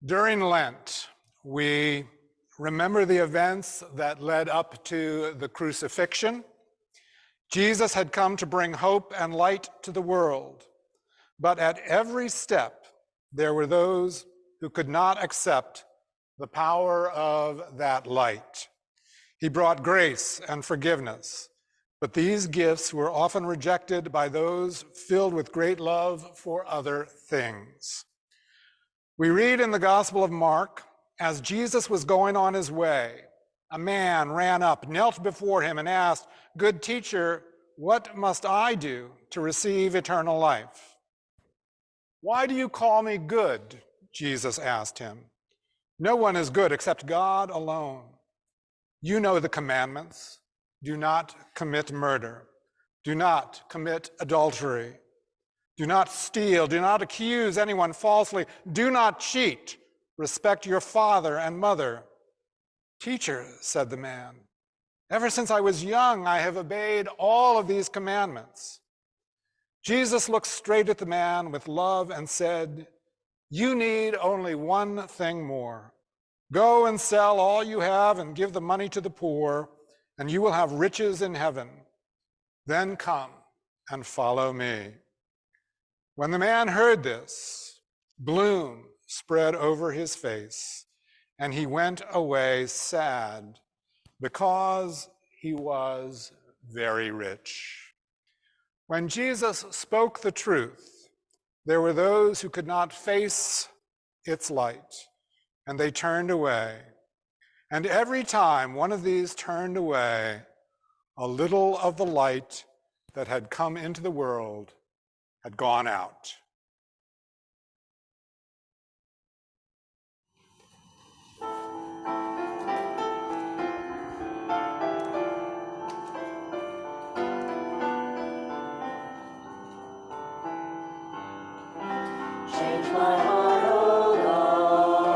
During Lent, we remember the events that led up to the crucifixion. Jesus had come to bring hope and light to the world, but at every step, there were those who could not accept the power of that light. He brought grace and forgiveness, but these gifts were often rejected by those filled with great love for other things. We read in the Gospel of Mark, as Jesus was going on his way, a man ran up, knelt before him, and asked, "Good teacher, what must I do to receive eternal life?" "Why do you call me good?" Jesus asked him. "No one is good except God alone. You know the commandments. Do not commit murder. Do not commit adultery. Do not steal. Do not accuse anyone falsely. Do not cheat. Respect your father and mother." "Teacher," said the man, "ever since I was young, I have obeyed all of these commandments." Jesus looked straight at the man with love and said, "You need only one thing more. Go and sell all you have and give the money to the poor, and you will have riches in heaven. Then come and follow me." When the man heard this, gloom spread over his face, and he went away sad because he was very rich. When Jesus spoke the truth, there were those who could not face its light, and they turned away. And every time one of these turned away, a little of the light that had come into the world had gone out. Change my heart, oh God,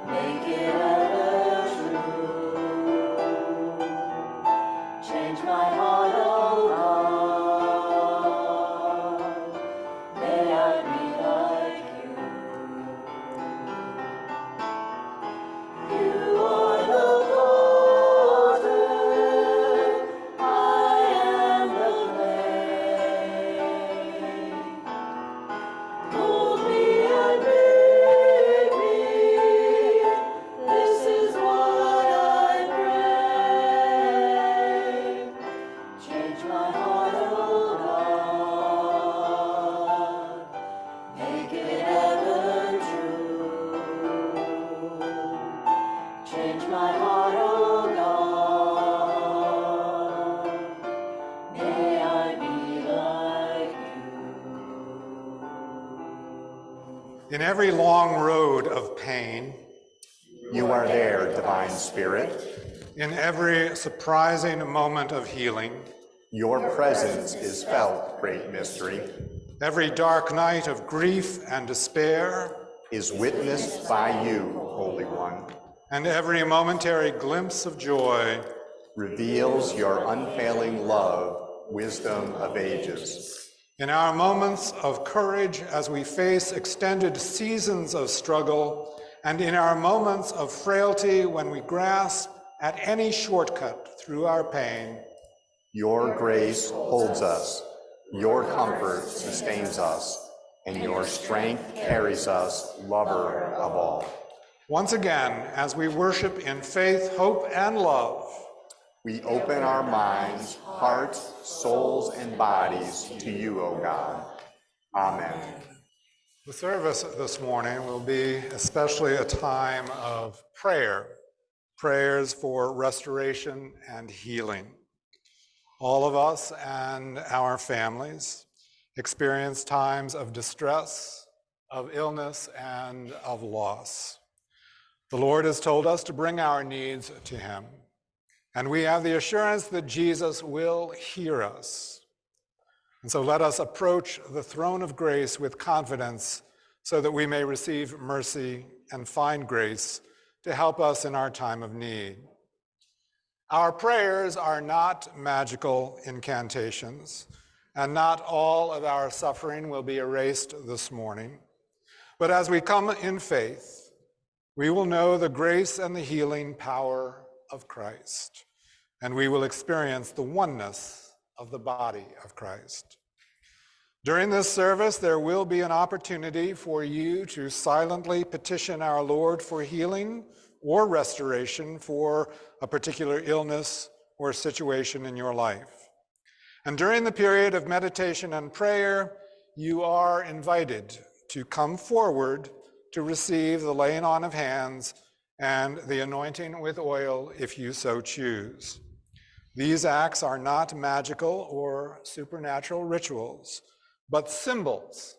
make it ever true. Change my heart, oh God, may I be like you. You are the potter, I am the clay. Mold me and make me, this is what I pray. Change my heart, oh God, make it ever true. Change my heart, oh God, may I be like you. In every long road of pain, You are there, divine Spirit. in every surprising moment of healing, Your presence is felt, great mystery, every dark night of grief and despair, is witnessed by you, Holy One, and every momentary glimpse of joy, reveals your unfailing love, wisdom of ages. in our moments of courage as we face extended seasons of struggle, and in our moments of frailty when we grasp at any shortcut through our pain, Your grace holds us, your comfort sustains us, and your strength carries us, lover of all. once again, as we worship in faith, hope, and love, We open our minds, hearts, souls, and bodies to you, O God. Amen. the service this morning will be especially a time of prayer, prayers for restoration and healing. All of us and our families experience times of distress, of illness, and of loss. The Lord has told us to bring our needs to him, and we have the assurance that Jesus will hear us. And so let us approach the throne of grace with confidence so that we may receive mercy and find grace to help us in our time of need. Our prayers are not magical incantations, and not all of our suffering will be erased this morning. But as we come in faith, we will know the grace and the healing power of Christ, and we will experience the oneness of the body of Christ. During this service, there will be an opportunity for you to silently petition our Lord for healing or restoration for a particular illness or situation in your life. And during the period of meditation and prayer, you are invited to come forward to receive the laying on of hands and the anointing with oil if you so choose. These acts are not magical or supernatural rituals, but symbols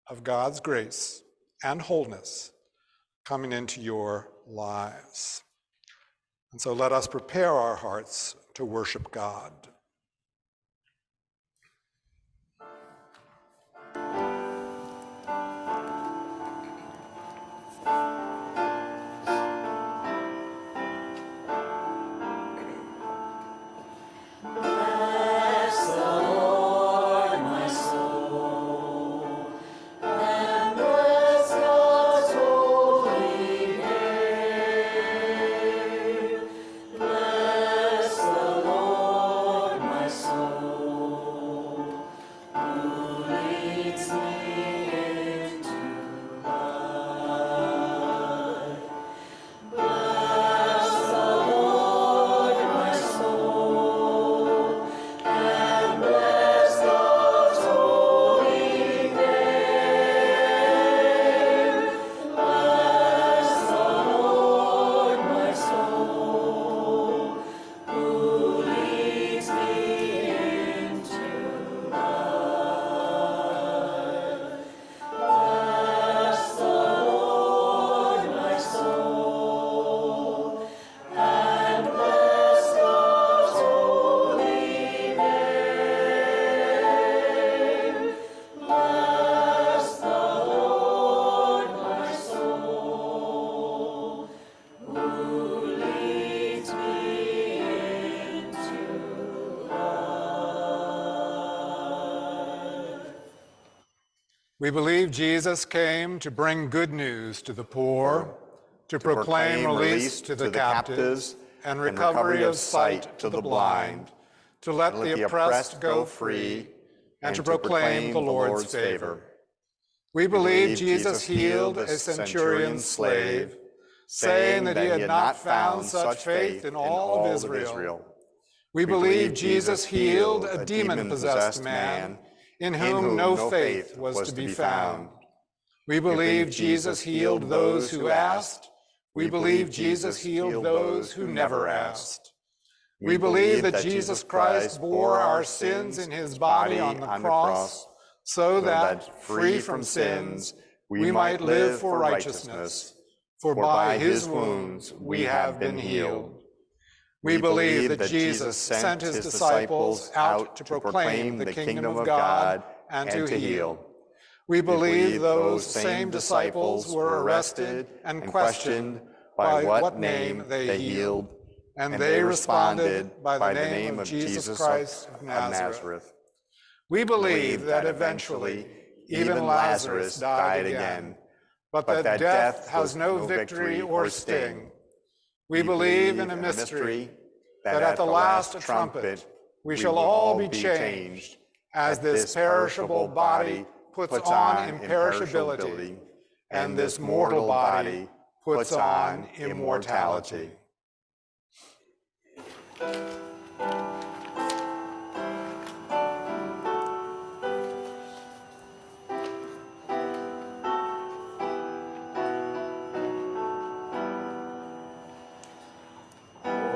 of God's grace and wholeness coming into your lives. And so let us prepare our hearts to worship God. We believe Jesus came to bring good news to the poor, to proclaim release to the captives, and recovery of sight to the blind, to let the oppressed go free, and to proclaim the Lord's favor. We believe Jesus healed a centurion's slave, saying that he had not found such faith in all of Israel. We believe Jesus healed a demon-possessed man, in whom no faith was to be found. We believe Jesus healed those who asked. We believe Jesus healed those who never asked. We believe that Jesus Christ bore our sins in his body on the cross, so that, free from sins, we might live for righteousness. For by his wounds we have been healed. We believe that Jesus sent his disciples out to proclaim the kingdom of God and to heal. We believe those same disciples were arrested and questioned by what name they healed, and they responded by the name of Jesus Christ of Nazareth. We believe that eventually even Lazarus died again, but that death has no victory or sting. We believe in a mystery, that at the last trumpet we shall all be changed, as this perishable body puts on imperishability, and this mortal body puts on immortality.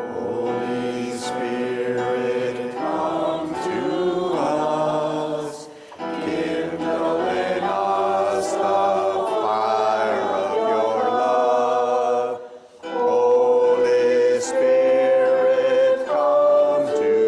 Holy Spirit, come to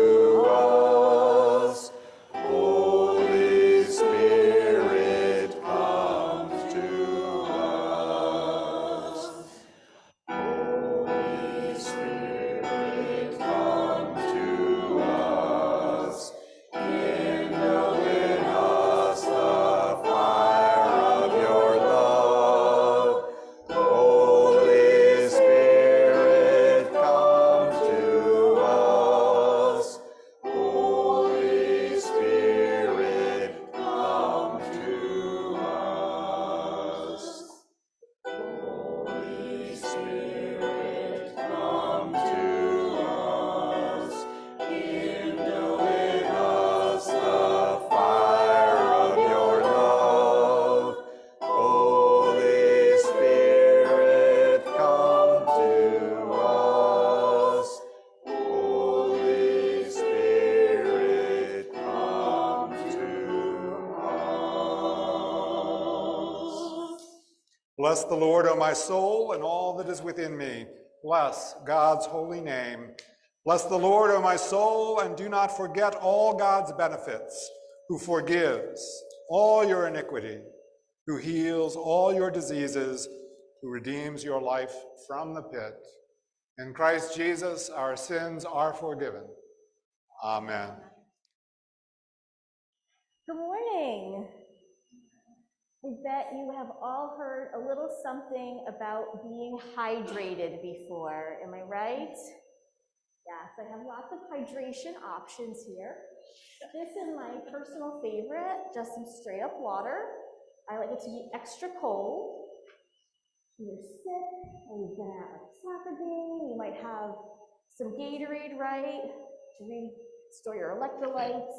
Bless the Lord, O my soul, and all that is within me. Bless God's holy name. Bless the Lord, O my soul, and do not forget all God's benefits, who forgives all your iniquity, who heals all your diseases, who redeems your life from the pit. In Christ Jesus, our sins are forgiven. Amen. Good morning. I bet you have all heard a little something about being hydrated before. Am I right? Yes, I have lots of hydration options here. This is my personal favorite, just some straight up water. I like it to be extra cold. You're sick, or you've been at a soccer game, you might have some Gatorade, right? To restore your electrolytes,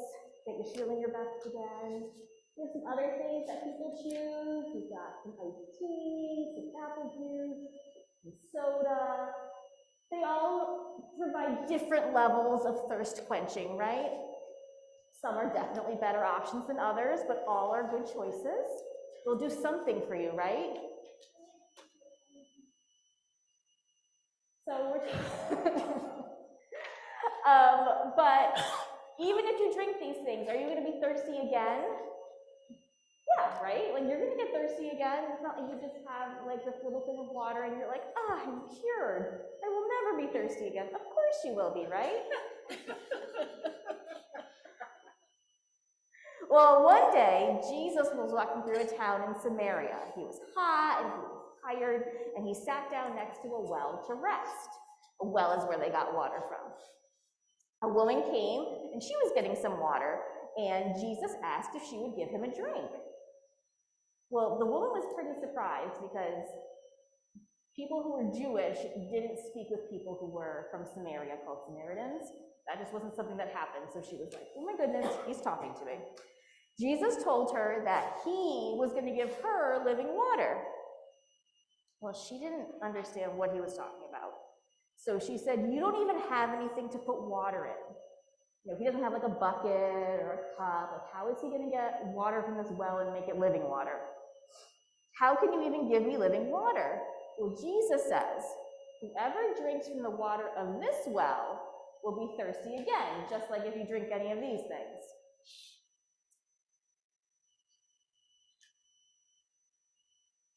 get you feeling your best again. There's some other things that people choose. We've got some iced tea, some apple juice, some soda. They all provide different levels of thirst quenching, right? Some are definitely better options than others, but all are good choices. They'll do something for you, right? So but even if you drink these things, are you going to be thirsty again? Yeah, right? Like you're going to get thirsty again. It's not like you just have like this little thing of water and you're like, ah, I'm cured. I will never be thirsty again. Of course you will be, right? Well, one day, Jesus was walking through a town in Samaria. He was hot and he was tired, and he sat down next to a well to rest. A well is where they got water from. A woman came, and she was getting some water, and Jesus asked if she would give him a drink. Well, the woman was pretty surprised because people who were Jewish didn't speak with people who were from Samaria, called Samaritans. That just wasn't something that happened, so she was like, oh my goodness, he's talking to me. Jesus told her that he was going to give her living water. Well, she didn't understand what he was talking about. So she said, you don't even have anything to put water in. You know, he doesn't have like a bucket or a cup. Like, how is he going to get water from this well and make it living water? How can you even give me living water? Well, Jesus says, whoever drinks from the water of this well will be thirsty again, just like if you drink any of these things.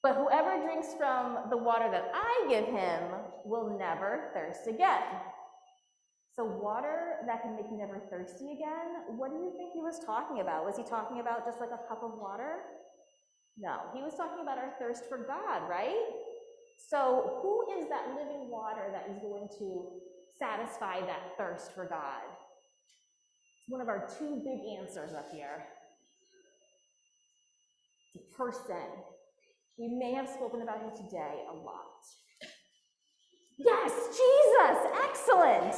But whoever drinks from the water that I give him will never thirst again. So water that can make you never thirsty again, what do you think he was talking about? Was he talking about just like a cup of water? No, he was talking about our thirst for God, right? So who is that living water that is going to satisfy that thirst for God? It's one of our two big answers up here. It's a person. We may have spoken about him today a lot. Yes, Jesus, excellent.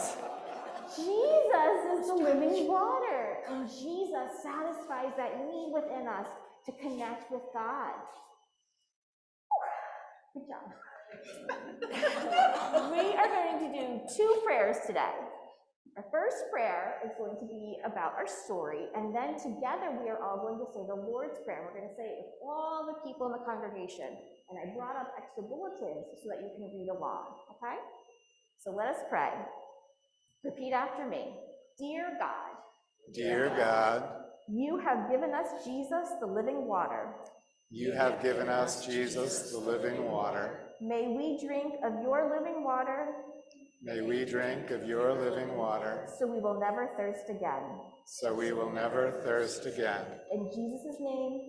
Jesus is the living water, and Jesus satisfies that need within us to connect with God. Good job. We are going to do two prayers today. Our first prayer is going to be about our story, and then together we are all going to say the Lord's Prayer. We're going to say it with all the people in the congregation, and I brought up extra bulletins so that you can read along, okay? So let us pray. Repeat after me. Dear God. Dear God, You have given us Jesus, the living water. you have given us Jesus, the living water. May we drink of your living water. May we drink of your living water, So we will never thirst again. so we will never thirst again. In Jesus' name.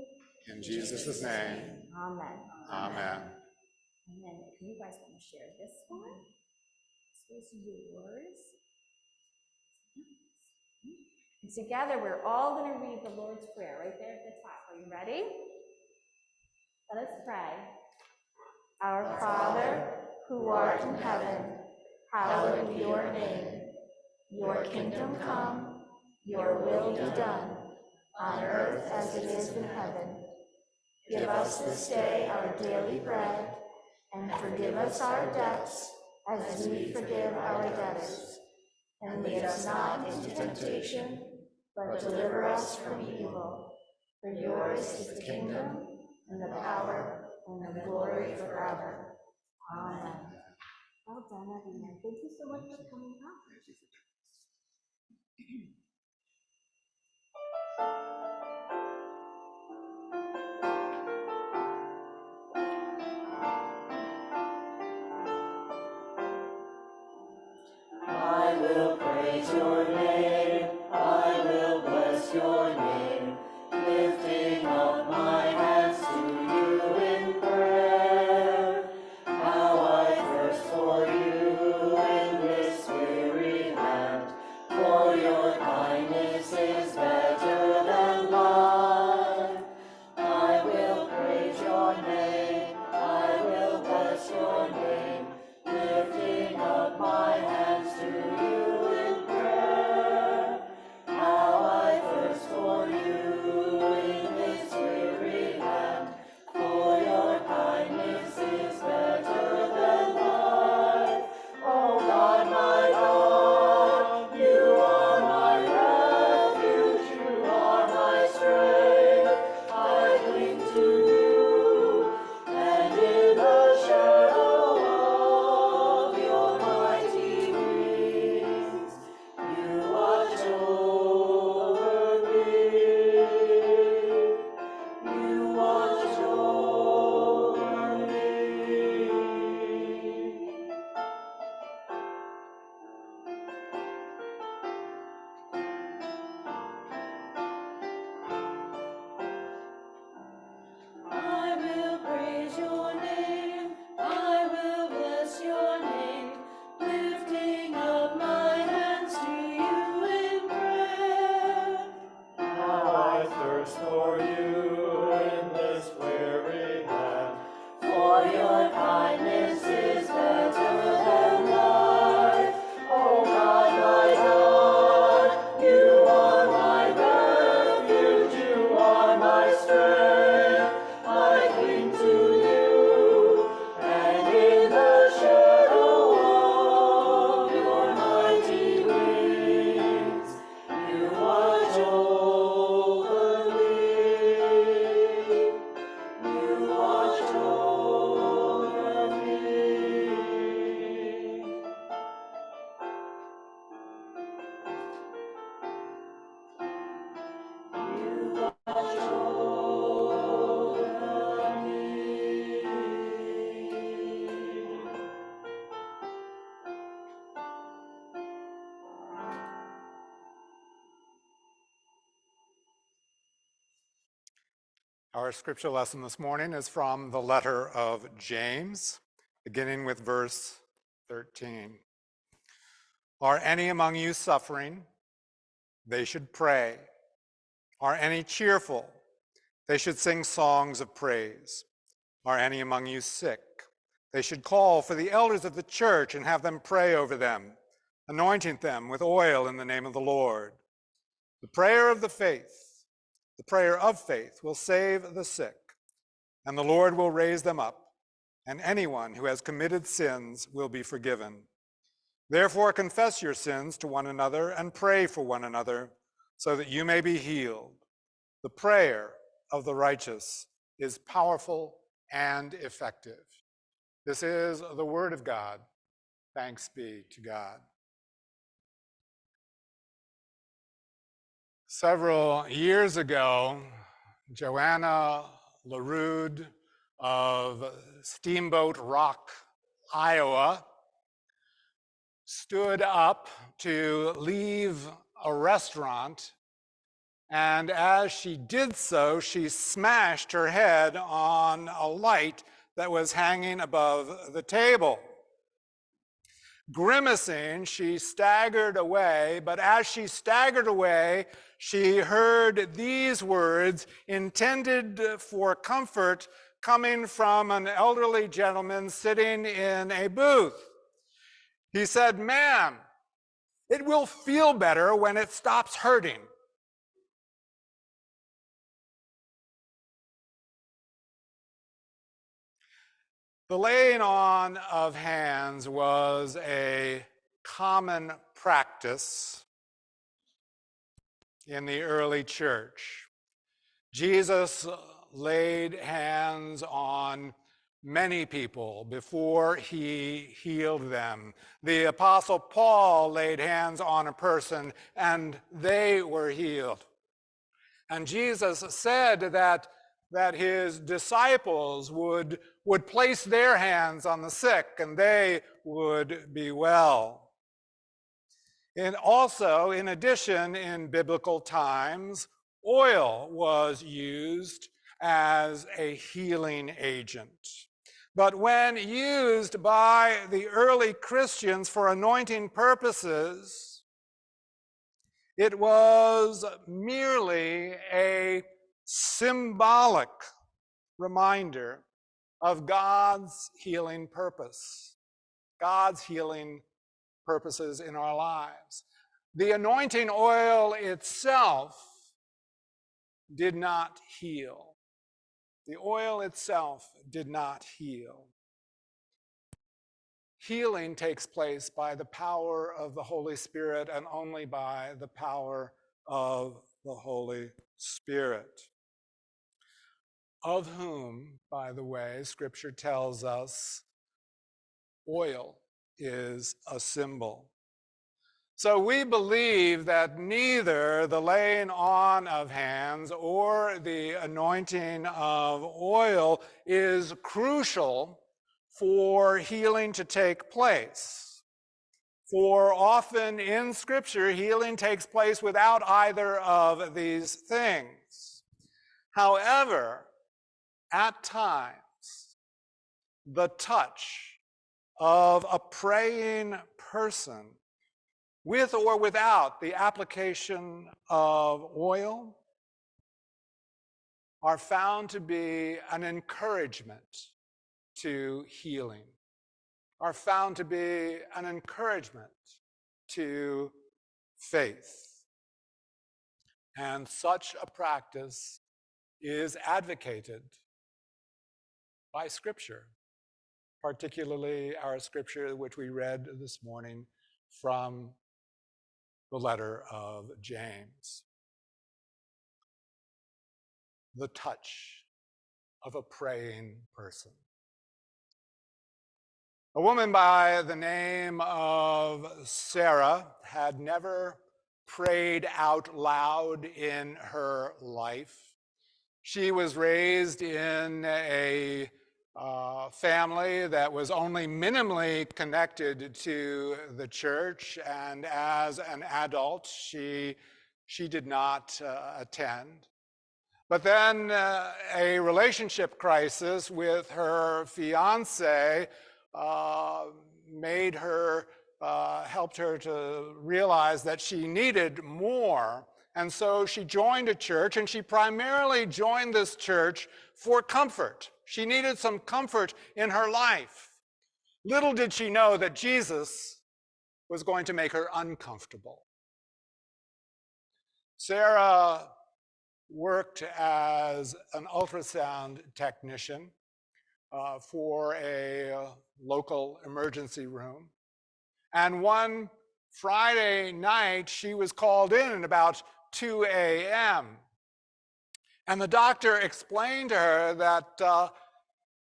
In Jesus' name, Amen. amen. And then if you guys want to share this one, this is yours. And together we're all going to read the Lord's Prayer right there at the top. Are you ready? Let us pray. Our Father, who art in heaven, hallowed be your name. Your kingdom come, your will be done, on earth as it is in heaven. Give us this day our daily bread, and forgive us our debts, as we forgive our debtors. And lead us not into temptation, but deliver us from evil. For yours is the kingdom, and the power, and the glory glory forever. Amen. Well done, everyone. Thank you so much for coming up. I will praise your name, I will bless your name, lifting up my hands to you in prayer. How I thirst for you in this weary land, for your kindness is better than life. I will praise your name, I will bless your name, lifting up my hands to you in prayer. How I thirst for you in this weary land, for your kindness is better than life. Oh God, my God, you are my refuge, you are my strength. I cling to you, and in the shadow of your mighty wings, you watch over me. You watch over me. I will praise your name, I will bless your name, lifting up my hands to you in prayer. How I thirst for you in this weary land, for your kindness is better than life. Oh God, my God, you are my refuge, you are my strength. I cling to you, and in the shadow of your mighty wings, you watch over me. You watch over me. You watch over me. Our scripture lesson this morning is from the letter of James, beginning with verse 13. Are any among you suffering? They should pray. Are any cheerful? They should sing songs of praise. Are any among you sick? They should call for the elders of the church and have them pray over them, anointing them with oil in the name of the Lord. The prayer of faith will save the sick, and the Lord will raise them up, and anyone who has committed sins will be forgiven. Therefore, confess your sins to one another and pray for one another, so that you may be healed. The prayer of the righteous is powerful and effective. This is the word of God. Thanks be to God. Several years ago, Joanna LaRude of Steamboat Rock, Iowa, stood up to leave a restaurant, and as she did so, she smashed her head on a light that was hanging above the table. Grimacing, she staggered away, but as she staggered away, she heard these words intended for comfort coming from an elderly gentleman sitting in a booth. He said, "Ma'am, it will feel better when it stops hurting." The laying on of hands was a common practice in the early church. Jesus laid hands on many people before he healed them. The Apostle Paul laid hands on a person and they were healed. And Jesus said that his disciples would place their hands on the sick and they would be well. And also, in addition, in biblical times, oil was used as a healing agent. But when used by the early Christians for anointing purposes, it was merely a symbolic reminder of God's healing purpose, God's healing purposes in our lives. The anointing oil itself did not heal. The oil itself did not heal. Healing takes place by the power of the Holy Spirit and only by the power of the Holy Spirit, of whom, by the way, Scripture tells us oil is a symbol. So we believe that neither the laying on of hands or the anointing of oil is crucial for healing to take place. For often in Scripture, healing takes place without either of these things. However, at times, the touch of a praying person, with or without the application of oil, are found to be an encouragement to healing, are found to be an encouragement to faith. And such a practice is advocated by Scripture, particularly our Scripture which we read this morning from the letter of James. The touch of a praying person. A woman by the name of Sarah had never prayed out loud in her life. She was raised in a family that was only minimally connected to the church, and as an adult, she did not attend. But then a relationship crisis with her fiance made her, helped her to realize that she needed more. And so she joined a church, and she primarily joined this church for comfort. She needed some comfort in her life. Little did she know that Jesus was going to make her uncomfortable. Sarah worked as an ultrasound technician for a local emergency room. And one Friday night, she was called in at about 2 a.m. And the doctor explained to her that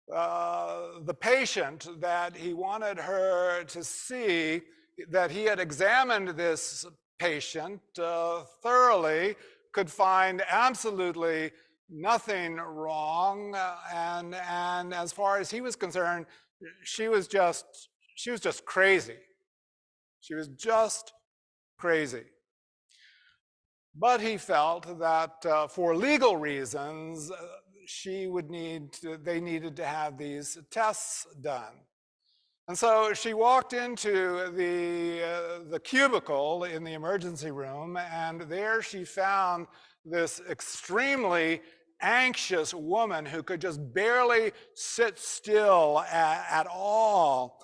the patient that he wanted her to see, that he had examined this patient thoroughly, could find absolutely nothing wrong, and as far as he was concerned, she was just crazy. She was just crazy. But he felt that for legal reasons, they needed to have these tests done. And so she walked into the cubicle in the emergency room, and there she found this extremely anxious woman who could just barely sit still at all.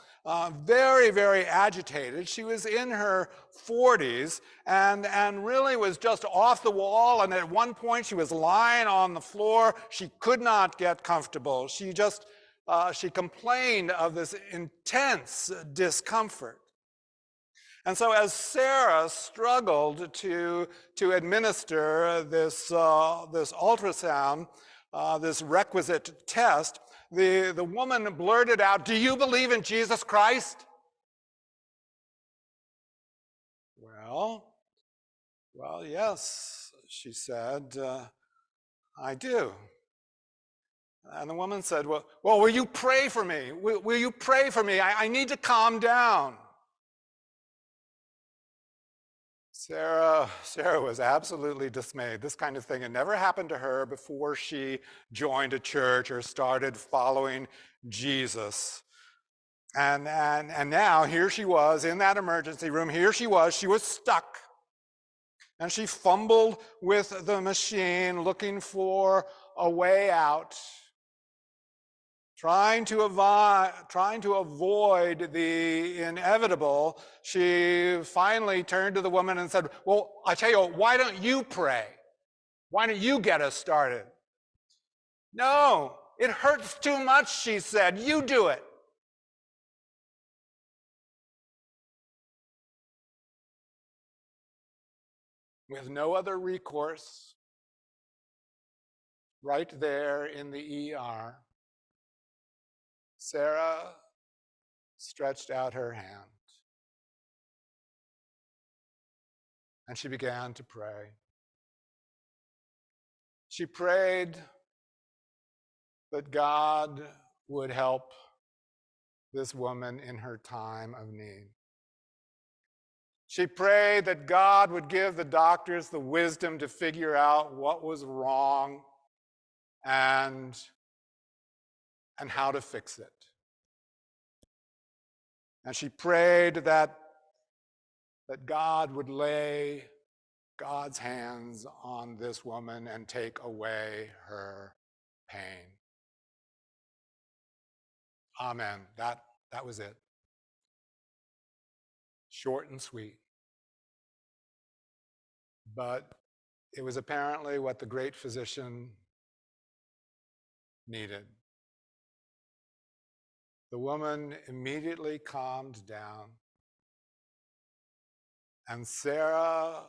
Very, very agitated. She was in her 40s and really was just off the wall. And at one point she was lying on the floor. She could not get comfortable. She complained of this intense discomfort. And so as Sarah struggled to administer this ultrasound, this requisite test, the woman blurted out, "Do you believe in Jesus Christ?" Well, yes, she said, "I do." And the woman said, well, will you pray for me? Will you pray for me? I need to calm down. Sarah was absolutely dismayed. This kind of thing had never happened to her before she joined a church or started following Jesus. And now here she was in that emergency room. Here she was stuck. And she fumbled with the machine looking for a way out, trying to avoid the inevitable. She finally turned to the woman and said, well, I tell you what, why don't you pray? Why don't you get us started? No, it hurts too much, she said. You do it. With no other recourse, right there in the ER, Sarah stretched out her hand and she began to pray. She prayed that God would help this woman in her time of need. She prayed that God would give the doctors the wisdom to figure out what was wrong and how to fix it. And she prayed that God would lay God's hands on this woman and take away her pain. Amen. That was it. Short and sweet. But it was apparently what the great physician needed. The woman immediately calmed down, and Sarah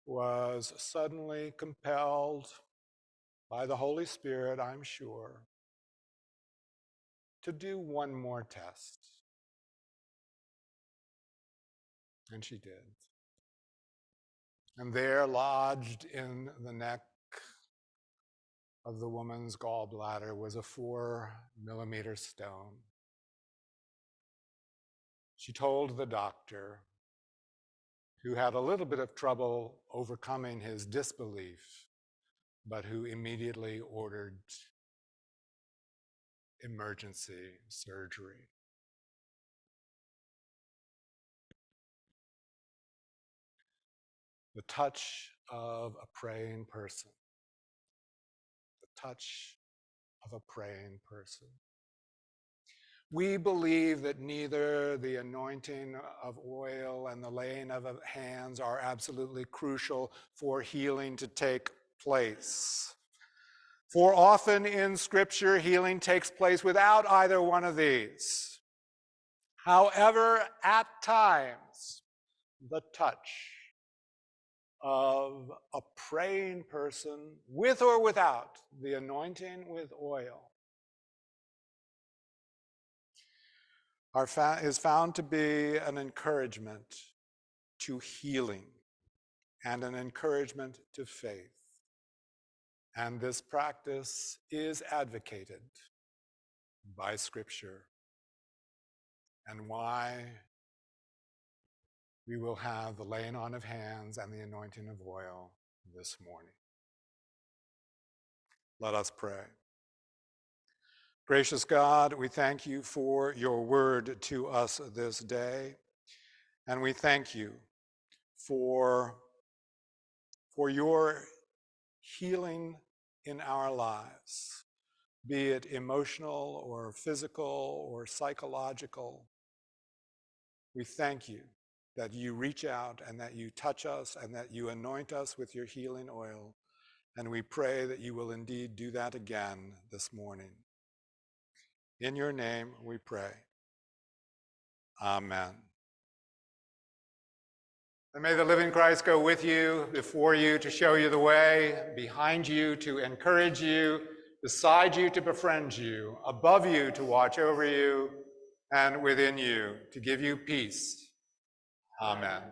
was suddenly compelled by the Holy Spirit, I'm sure, to do one more test. And she did. And there, lodged in the neck of the woman's gallbladder, was a 4-millimeter stone. She told the doctor, who had a little bit of trouble overcoming his disbelief, but who immediately ordered emergency surgery. The touch of a praying person. The touch of a praying person. We believe that neither the anointing of oil and the laying of hands are absolutely crucial for healing to take place. For often in Scripture, healing takes place without either one of these. However, at times, the touch of a praying person, with or without the anointing with oil, is found to be an encouragement to healing and an encouragement to faith. And this practice is advocated by Scripture, and why we will have the laying on of hands and the anointing of oil this morning. Let us pray. Gracious God, we thank you for your word to us this day, and we thank you for your healing in our lives, be it emotional or physical or psychological. We thank you that you reach out and that you touch us and that you anoint us with your healing oil, and we pray that you will indeed do that again this morning. In your name we pray. Amen. And may the living Christ go with you, before you to show you the way, behind you to encourage you, beside you to befriend you, above you to watch over you, and within you to give you peace. Amen.